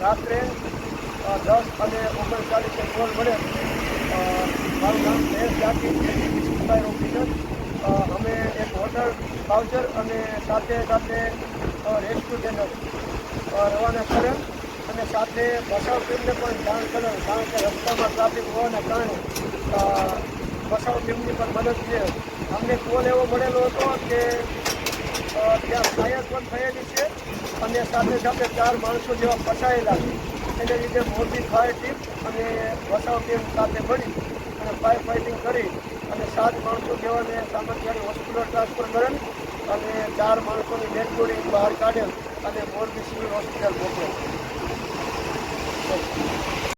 રાત્રે 10:39 કોલ મળે. મારું નામ મહેશ જાતિ, સુપરવાઇઝર ઓફિસર. અમે એક હોટલ વાઉચર અને સાથે રેસ્ક્યુ ચેનલ રવાના કરેલ અને સાથે બચાવ ટીમને પણ જાણ કરેલ, કારણ કે રસ્તામાં ટ્રાફિક હોવાના કારણે બચાવ ટીમની પણ મદદ છે. અમને કોલ એવો મળેલો હતો કે ત્યાં ફાયર પણ થયેલી છે અને સાથે 4 માણસો જેવા ફસાયેલા છે. એને લીધે મોરબી ફાયર ટીમ અને બચાવ ટીમ સાથે મળી અને ફાયર ફાઇટિંગ કરી અને 7 માણસો જેવાને સામંતવાડી હોસ્પિટલ ટ્રાન્સફર કરેલ અને 4 માણસોની ડેડ બોડી બહાર કાઢેલ અને મોરબી સિવિલ હોસ્પિટલ મોકલેલ.